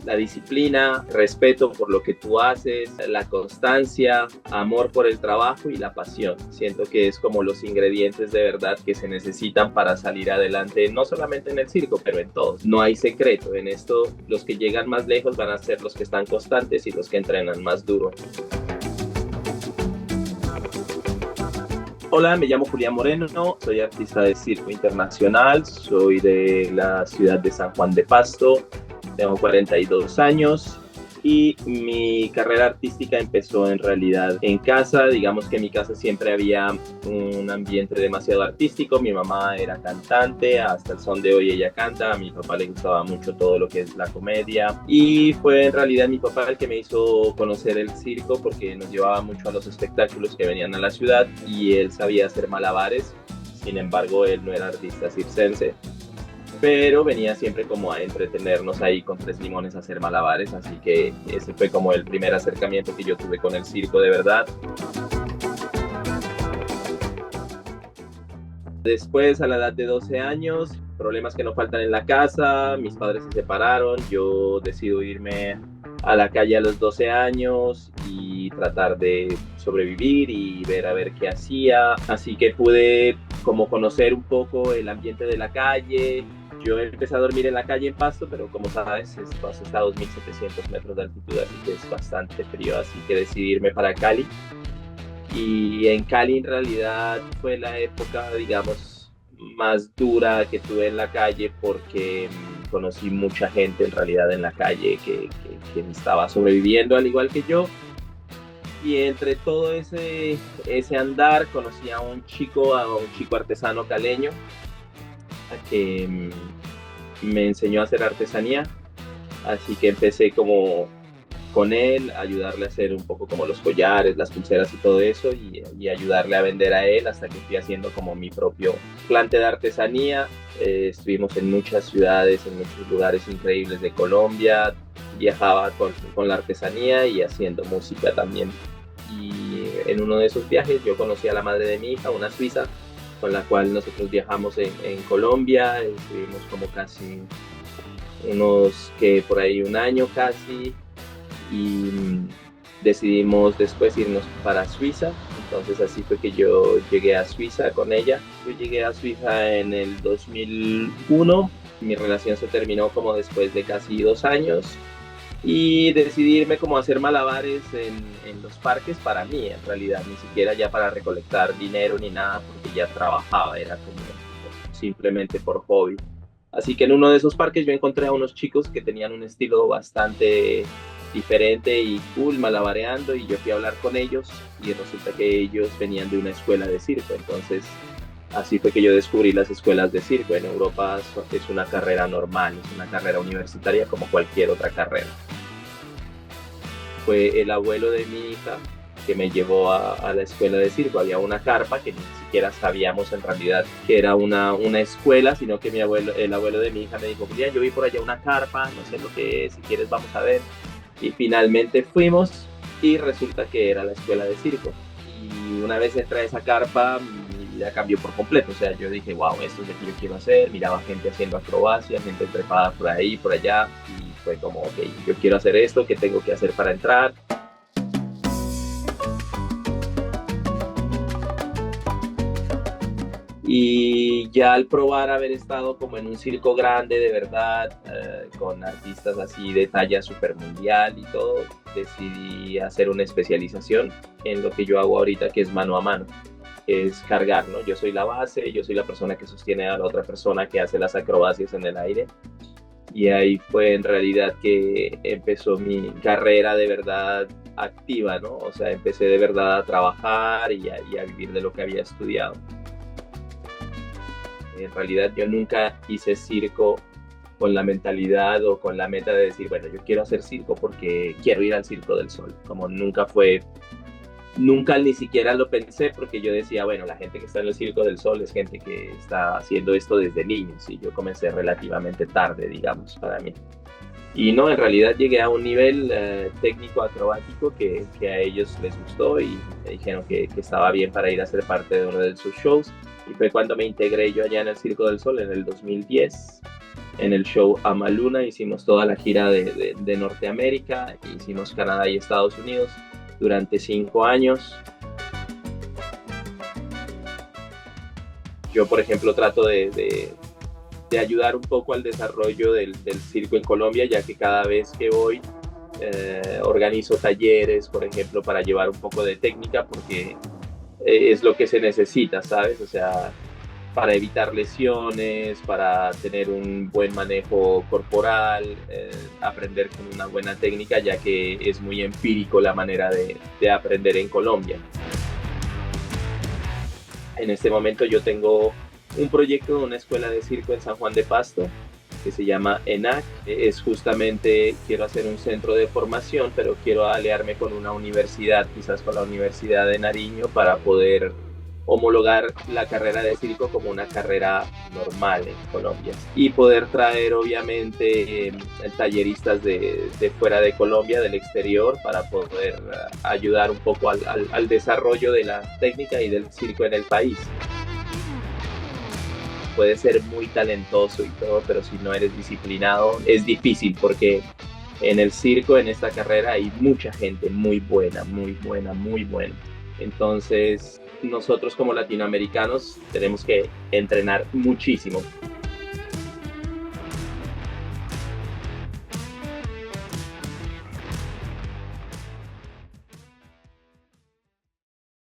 la disciplina, respeto por lo que tú haces, la constancia, amor por el trabajo y la pasión. Siento que es como los ingredientes de verdad que se necesitan para salir adelante, no solamente en el circo, pero en todo. No hay secreto. En esto, los que llegan más lejos van a ser los que están constantes y los que entrenan más duro. Hola, me llamo Julián Moreno, soy artista de circo internacional, soy de la ciudad de San Juan de Pasto, tengo 42 años y mi carrera artística empezó en realidad en casa. Digamos que en mi casa siempre había un ambiente demasiado artístico. Mi mamá era cantante, hasta el son de hoy ella canta. A mi papá le gustaba mucho todo lo que es la comedia y fue en realidad mi papá el que me hizo conocer el circo porque nos llevaba mucho a los espectáculos que venían a la ciudad y él sabía hacer malabares. Sin embargo, él no era artista circense, pero venía siempre como a entretenernos ahí con 3 limones a hacer malabares, así que ese fue como el primer acercamiento que yo tuve con el circo de verdad. Después, a la edad de 12 años, problemas que no faltan en la casa, mis padres se separaron, yo decido irme a la calle a los 12 años y tratar de sobrevivir y ver a ver qué hacía, así que pude como conocer un poco el ambiente de la calle. Yo empecé a dormir en la calle en Pasto, pero como sabes, Pasto está a 2.700 metros de altitud, así que es bastante frío, así que decidí irme para Cali. Y en Cali en realidad fue la época, digamos, más dura que tuve en la calle porque conocí mucha gente en realidad en la calle que estaba sobreviviendo al igual que yo. Y entre todo ese andar conocí a un chico artesano caleño que me enseñó a hacer artesanía, así que empecé como con él, a ayudarle a hacer un poco como los collares, las pulseras y todo eso, y ayudarle a vender a él hasta que fui haciendo como mi propio plante de artesanía. Estuvimos en muchas ciudades, en muchos lugares increíbles de Colombia, viajaba con la artesanía y haciendo música también. Y en uno de esos viajes yo conocí a la madre de mi hija, una suiza, con la cual nosotros viajamos en Colombia, estuvimos como casi por ahí un año casi, y decidimos después irnos para Suiza. Entonces así fue que yo llegué a Suiza con ella. Yo llegué a Suiza en el 2001, mi relación se terminó como después de casi 2 años y decidí irme como a hacer malabares en los parques para mí, en realidad, ni siquiera ya para recolectar dinero ni nada, porque ya trabajaba, era como simplemente por hobby. Así que en uno de esos parques yo encontré a unos chicos que tenían un estilo bastante diferente y cool malabareando, y yo fui a hablar con ellos y resulta que ellos venían de una escuela de circo. Entonces así fue que yo descubrí las escuelas de circo. En Europa es una carrera normal, es una carrera universitaria como cualquier otra carrera. Fue el abuelo de mi hija que me llevó a la escuela de circo. Había una carpa que ni siquiera sabíamos en realidad que era una escuela, sino que el abuelo de mi hija me dijo: Julián, yo vi por allá una carpa, no sé lo que es, si quieres vamos a ver. Y finalmente fuimos y resulta que era la escuela de circo. Y una vez entré a esa carpa, mi vida cambió por completo. O sea, yo dije, wow, esto es lo que yo quiero hacer. Miraba gente haciendo acrobacias, gente trepada por ahí, por allá, y fue como, ok, yo quiero hacer esto, ¿qué tengo que hacer para entrar? Y ya al probar haber estado como en un circo grande de verdad, con artistas así de talla super mundial y todo, decidí hacer una especialización en lo que yo hago ahorita, que es mano a mano, que es cargar, ¿no? Yo soy la base, yo soy la persona que sostiene a la otra persona que hace las acrobacias en el aire. Y ahí fue en realidad que empezó mi carrera de verdad activa, ¿no? O sea, empecé de verdad a trabajar y a vivir de lo que había estudiado. En realidad yo nunca hice circo con la mentalidad o con la meta de decir, bueno, yo quiero hacer circo porque quiero ir al Circo del Sol. Como nunca ni siquiera lo pensé, porque yo decía, bueno, la gente que está en el Circo del Sol es gente que está haciendo esto desde niños, y yo comencé relativamente tarde, digamos, para mí. Y no, en realidad llegué a un nivel técnico acrobático que a ellos les gustó y me dijeron que estaba bien para ir a ser parte de uno de sus shows. Y fue cuando me integré yo allá en el Circo del Sol en el 2010. en el show Amaluna, hicimos toda la gira de Norteamérica, hicimos Canadá y Estados Unidos durante 5 años. Yo, por ejemplo, trato de ayudar un poco al desarrollo del circo en Colombia, ya que cada vez que voy organizo talleres, por ejemplo, para llevar un poco de técnica, porque es lo que se necesita, ¿sabes? O sea, para evitar lesiones, para tener un buen manejo corporal, aprender con una buena técnica, ya que es muy empírico la manera de aprender en Colombia. En este momento yo tengo un proyecto de una escuela de circo en San Juan de Pasto que se llama ENAC. Es justamente, quiero hacer un centro de formación, pero quiero aliarme con una universidad, quizás con la Universidad de Nariño, para poder homologar la carrera de circo como una carrera normal en Colombia y poder traer obviamente talleristas de fuera de Colombia, del exterior, para poder ayudar un poco al desarrollo de la técnica y del circo en el país. Puedes ser muy talentoso y todo, pero si no eres disciplinado es difícil, porque en el circo, en esta carrera, hay mucha gente muy buena, muy buena, muy buena. Entonces, nosotros como latinoamericanos tenemos que entrenar muchísimo.